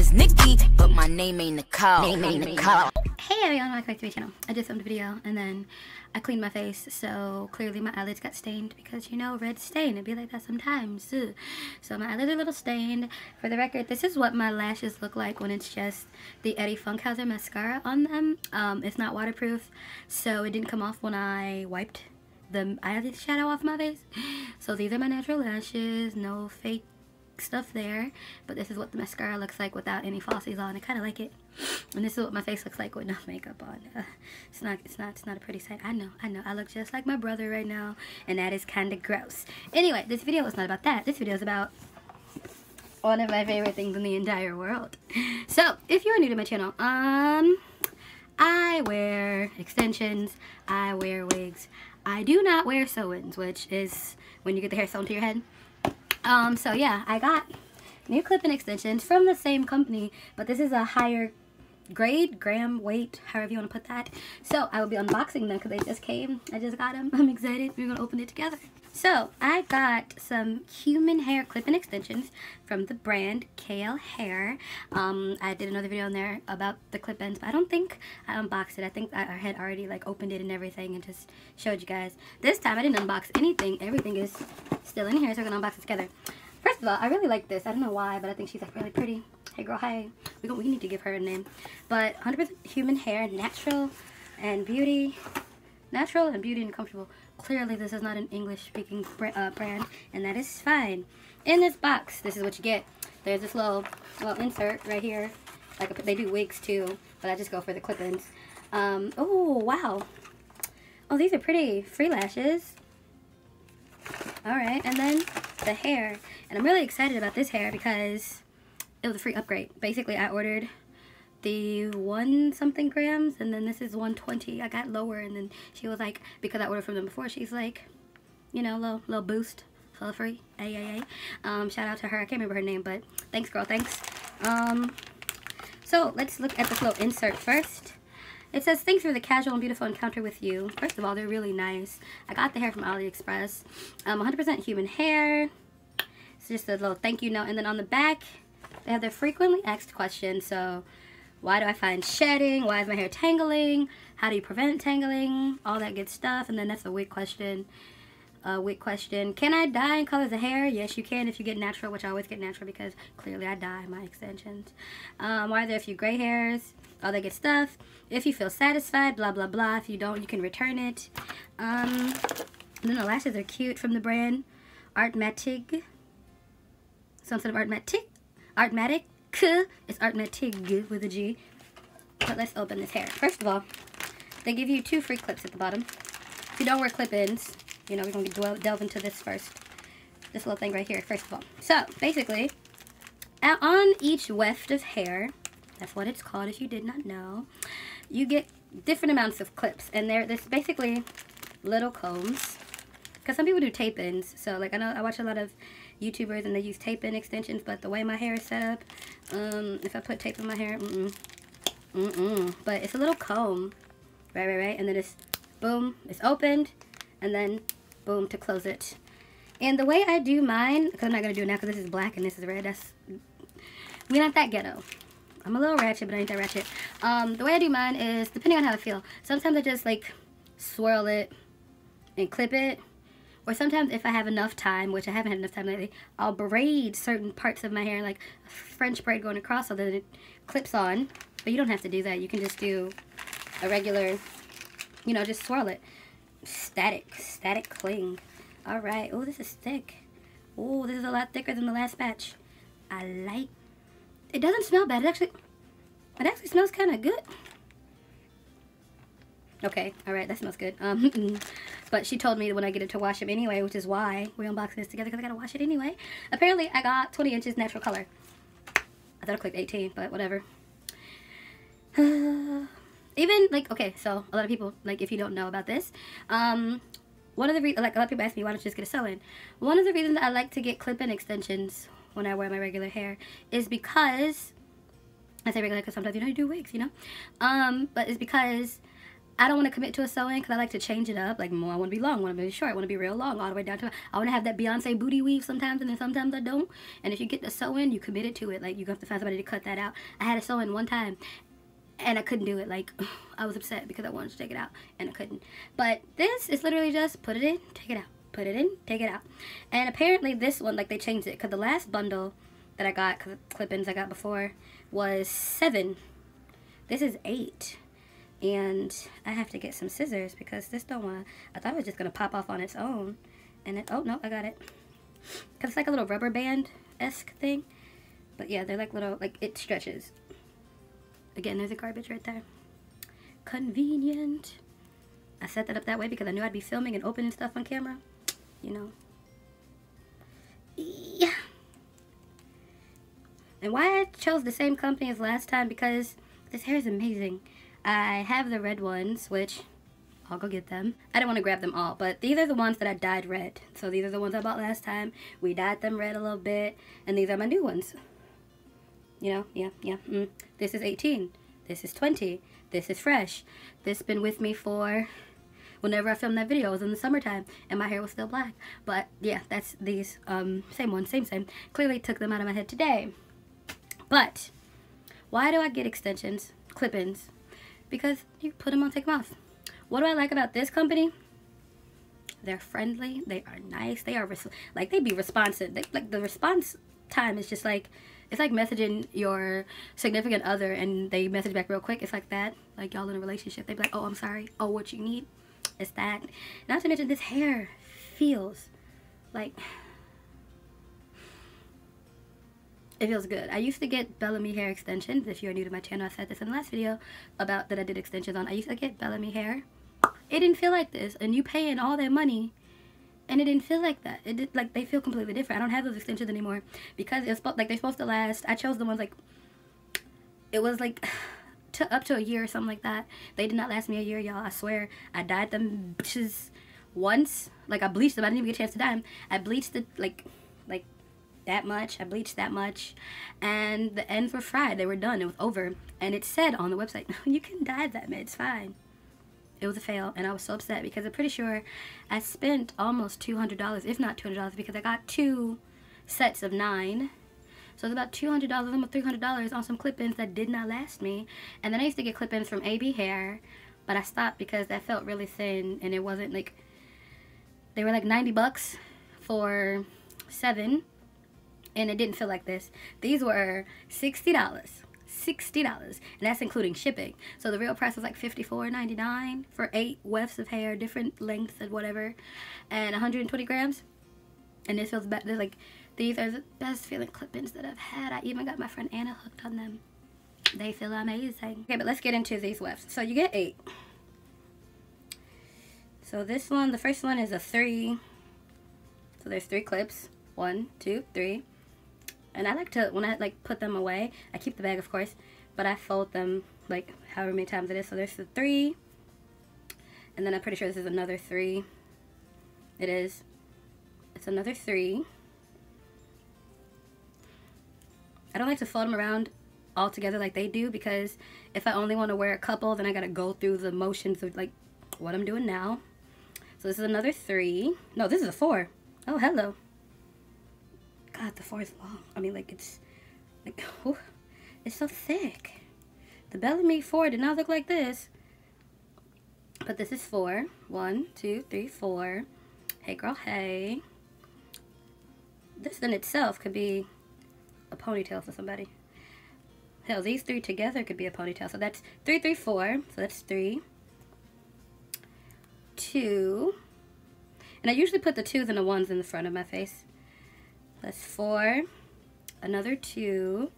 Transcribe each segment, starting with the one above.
is Nikki, but my name ain't Nicole. Hey everyone, welcome back to my channel. I just filmed a video and then I cleaned my face, so clearly my eyelids got stained because, you know, red stain, it'd be like that sometimes. Ugh. So my eyelids are a little stained. For the record, this is what my lashes look like when it's just the Funkhouser mascara on them. It's not waterproof, so it didn't come off when I wiped the eyelid shadow off my face. So these are my natural lashes, no fake stuff there, but this is what the mascara looks like without any falsies on. I kind of like it. And this is what my face looks like with no makeup on. It's not a pretty sight. I know I look just like my brother right now, and that is kind of gross. Anyway, this video is not about that. This video is about one of my favorite things in the entire world. So if you're new to my channel, I wear extensions, I wear wigs, I do not wear sew-ins, which is when you get the hair sewn to your head. So yeah, I got new clip-in extensions from the same company, but this is a higher grade, gram, weight, however you want to put that. So I will be unboxing them because they just came. I just got them. I'm excited. We're going to open it together. So I got some human hair clip-in extensions from the brand e.l.f. hair. I did another video on there about the clip-ins, but I don't think I unboxed it. I think I had already like opened it and everything and just showed you guys. This time I didn't unbox anything. Everything is still in here, so we're going to unbox it together. First of all, I really like this. I don't know why, but I think she's like really pretty. Hey girl, hi. We need to give her a name. But 100% human hair, natural and beauty. Natural and beauty and comfortable. Clearly this is not an English speaking brand, and that is fine. In this box, this is what you get. There's this little insert right here. Like they do wigs too, but I just go for the clip-ins. Oh wow. Oh, these are pretty. Free lashes. Alright, and then the hair. And I'm really excited about this hair because it was a free upgrade. Basically, I ordered the 1-something grams, and then this is 120. I got lower, and then she was like, because I ordered from them before, she's like, you know, little boost for free. Shout out to her. I can't remember her name, but thanks, girl. Thanks. So let's look at this little insert first. It says, thanks for the casual and beautiful encounter with you. First of all, they're really nice. I got the hair from AliExpress. 100% human hair. It's just a little thank you note. And then on the back, they have their frequently asked questions. So, why do I find shedding? Why is my hair tangling? How do you prevent tangling? All that good stuff. And then that's a wig question. Can I dye and color the hair? Yes, you can if you get natural, which I always get natural because clearly I dye my extensions. Why are there a few gray hairs? All that good stuff. If you feel satisfied, blah, blah, blah. If you don't, you can return it. And then the lashes are cute from the brand Artmatic. Some sort of Artmatic. It's Artmatic with a G. But let's open this hair. First of all, they give you 2 free clips at the bottom. If you don't wear clip-ins, you know, we're going to delve into this first. This little thing right here, first of all. So, basically, on each weft of hair, that's what it's called if you did not know, you get different amounts of clips. And there's basically little combs. Because some people do tape-ins. So, like, I watch a lot of YouTubers and they use tape-in extensions. But the way my hair is set up, if I put tape in my hair, But it's a little comb. Right. And then it's, boom, it's opened. And then, boom, to close it. And the way I do mine, because I'm not going to do it now because this is black and this is red. We're not that ghetto. I'm a little ratchet, but I ain't that ratchet. The way I do mine is, depending on how I feel. Sometimes I just, like, swirl it and clip it. Or sometimes if I have enough time, which I haven't had enough time lately, I'll braid certain parts of my hair, like a French braid going across so that it clips on. But you don't have to do that. You can just do a regular, you know, just swirl it. Static cling. Alright. Oh, this is thick. Oh, this is a lot thicker than the last batch. I like. It doesn't smell bad. It actually smells kind of good. Okay, alright, that smells good. But she told me when I get it to wash them anyway, which is why we're unboxing this together, because I gotta wash it anyway. Apparently, I got 20 inches natural color. I thought I clicked 18, but whatever. Even, like, okay, so a lot of people, like, if you don't know about this, one of the reasons, like, a lot of people ask me, why don't you just get a sew-in? One of the reasons I like to get clip-in extensions when I wear my regular hair is because, I say regular because sometimes, you know, you do wigs, you know? But it's because I don't want to commit to a sew-in because I like to change it up. Like, I want to be long, I want to be short, I want to be real long, all the way down to, I want to have that Beyonce booty weave sometimes, and then sometimes I don't. And if you get the sew-in, you committed to it. Like, you have to find somebody to cut that out. I had a sew-in one time, and I couldn't do it. Like, I was upset because I wanted to take it out, and I couldn't. But this is literally just put it in, take it out. Put it in, take it out. And apparently this one, like, they changed it. Because the last bundle that I got, because clip-ins I got before, was 7. This is 8. And I have to get some scissors because this don't want to, I thought it was just going to pop off on its own. And it, oh no, I got it. Because it's like a little rubber band-esque thing. But yeah, they're like little, like, it stretches. Again, there's a garbage right there. Convenient. I set that up that way because I knew I'd be filming and opening stuff on camera. You know. Yeah. And why I chose the same company as last time, because this hair is amazing. I have the red ones, which I'll go get them. I didn't want to grab them all, but these are the ones that I dyed red. So these are the ones I bought last time. We dyed them red a little bit, and these are my new ones. You know, yeah. This is 18. This is 20. This is fresh. This been with me for whenever I filmed that video. It was in the summertime, and my hair was still black. But yeah, that's these. Same one, same. Clearly took them out of my head today. But why do I get extensions, clip-ins? Because you put them on, take them off. What do I like about this company? They're friendly. They are nice. They are like, they be responsive. Like, the response time is just like, it's like messaging your significant other and they message back real quick. It's like that. Like, y'all in a relationship. They be like, oh, I'm sorry. Oh, what you need? It's that. Not to mention, this hair feels like, it feels good. I used to get Bellamy hair extensions. If you're new to my channel, I said this in the last video about that I did extensions on. I used to get Bellamy hair. It didn't feel like this. And you paying all that money, and it didn't feel like that. It did, like, they feel completely different. I don't have those extensions anymore because it's like they're supposed to last. I chose the ones like, it was like up to a year or something like that. They did not last me a year, y'all. I swear. I dyed them bitches once. Like, I bleached them. I didn't even get a chance to dye them. I bleached it like that much. I bleached that much, and the ends were fried. They were done. It was over, and it said on the website, you can dye them, it's fine. It was a fail, and I was so upset because I'm pretty sure I spent almost $200, if not $200, because I got 2 sets of 9. So it's about $200, almost $300 on some clip-ins that did not last me. And then I used to get clip-ins from AB Hair, but I stopped because that felt really thin, and it wasn't like, they were like 90 bucks for 7. And it didn't feel like this. These were $60. $60. And that's including shipping. So the real price was like $54.99 for 8 wefts of hair, different lengths and whatever. And 120 grams. And this feels better. Like, these are the best feeling clip-ins that I've had. I even got my friend Anna hooked on them. They feel amazing. Okay, but let's get into these wefts. So you get 8. So this one, the first one is a 3. So there's 3 clips. 1, 2, 3. And I like to, when I like put them away, I keep the bag of course, but I fold them like however many times it is. So there's the 3, and then I'm pretty sure this is another 3. It is. It's another 3. I don't like to fold them around all together like they do, because if I only want to wear a couple, then I gotta go through the motions of like what I'm doing now. So this is another 3. No, this is a 4. Oh, hello. God, the 4 is long. I mean, like, it's like, oh, it's so thick. The Bellamy 4 did not look like this. But this is 4. 1, 2, 3, 4. Hey, girl, hey. This in itself could be a ponytail for somebody. Hell, these 3 together could be a ponytail. So that's 3, 3, 4. So that's 3. 2. And I usually put the 2s and the 1s in the front of my face. That's 4. Another 2.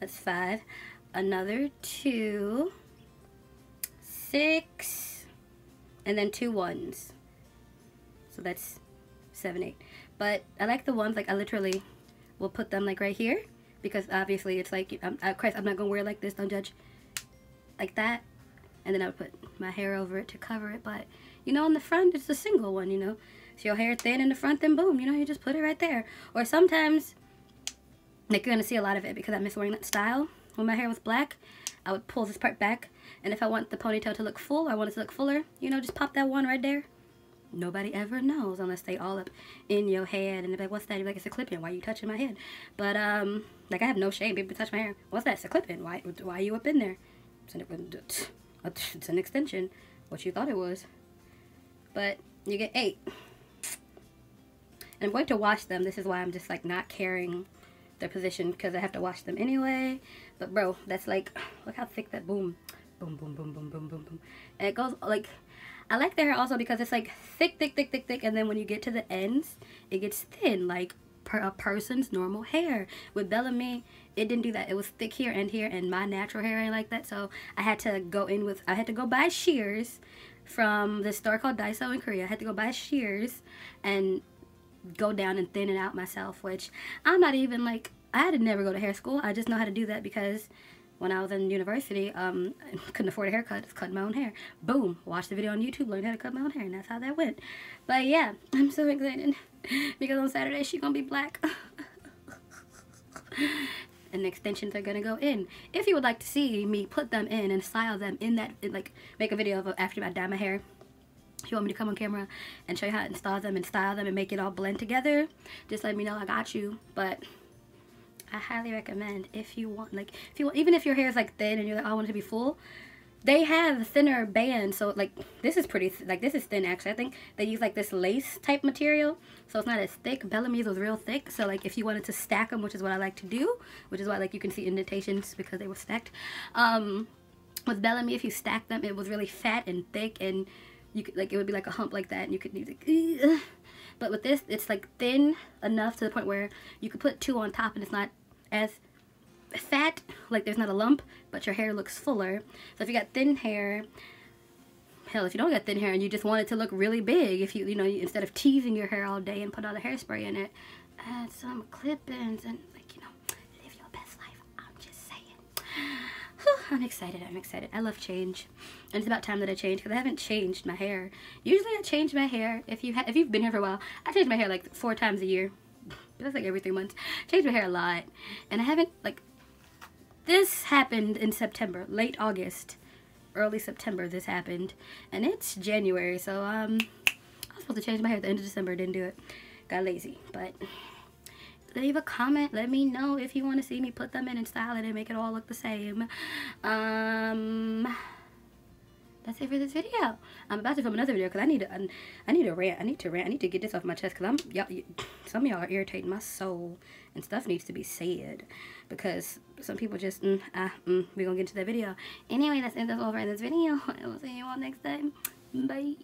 That's 5. Another 2. 6. And then 2 1s. So that's 7, 8. But I like the ones, like, I literally will put them like right here, because obviously it's like, Christ, I'm not gonna wear it like this, don't judge. Like that. And then I would put my hair over it to cover it. But, you know, in the front, it's a single one, you know. If your hair thin in the front, then boom, you know, you just put it right there. Or sometimes, like, you're going to see a lot of it because I miss wearing that style. When my hair was black, I would pull this part back, and if I want the ponytail to look full, I want it to look fuller, you know, just pop that one right there. Nobody ever knows unless they all up in your head, and they're like, what's that? You're like, it's a clip-in. Why are you touching my head? But like, I have no shame. People touch my hair. What's that? It's a clip-in. Why are you up in there? It's an extension. What you thought it was. But you get 8. And I'm going to wash them. This is why I'm just like not carrying their position, because I have to wash them anyway. But bro, that's like, look how thick that boom boom boom boom boom boom boom boom, and it goes like, I like their hair also because it's like thick, and then when you get to the ends, it gets thin, like a person's normal hair. With Bellamy, it didn't do that. It was thick here, and my natural hair ain't like that, so I had to go buy shears from this store called Daiso in Korea. I had to go buy shears and go down and thin it out myself, which I'm not even like, I had to never go to hair school. I just know how to do that because when I was in university, I couldn't afford a haircut. Just cut my own hair. Boom. Watched the video on YouTube, learned how to cut my own hair, and that's how that went. But yeah, I'm so excited because on Saturday she's gonna be black. And the extensions are gonna go in. If you would like to see me put them in and style them in that, like make a video of after I dye my hair, if you want me to come on camera and show you how to install them and style them and make it all blend together, just let me know. I got you. But I highly recommend, if you want, like, even if your hair is like thin and you're like, oh, I want it to be full, they have thinner bands. So like, this is pretty, like, this is thin actually. I think they use like this lace type material, so it's not as thick. Bellamy's was real thick, so like if you wanted to stack them, which is what I like to do, which is why like you can see indentations because they were stacked. With Bellamy, if you stack them, it was really fat and thick, and you could, like, it would be like a hump like that, and you could use like, but with this, it's like thin enough to the point where you could put 2 on top and it's not as fat, like there's not a lump, but your hair looks fuller. So if you got thin hair, hell, if you don't got thin hair and you just want it to look really big, if you know, instead of teasing your hair all day and put all the hairspray in it, add some clip-ins and, like, you know, live your best life. I'm just saying. I'm excited. I love change, and it's about time that I change, because I haven't changed my hair. Usually I change my hair, if you've been here for a while, I change my hair like 4 times a year. That's like every 3 months. Change my hair a lot, and I haven't, like, this happened in September, late August, early September. This happened, and it's January, so I was supposed to change my hair at the end of December. Didn't do it. Got lazy. But leave a comment. Let me know if you want to see me put them in and style it and make it all look the same. That's it for this video. I'm about to film another video because I need to rant. I need to get this off my chest, because some of y'all are irritating my soul, and stuff needs to be said, because some people just we're gonna get into that video. Anyway, that's all for this video. I will see you all next time. Bye.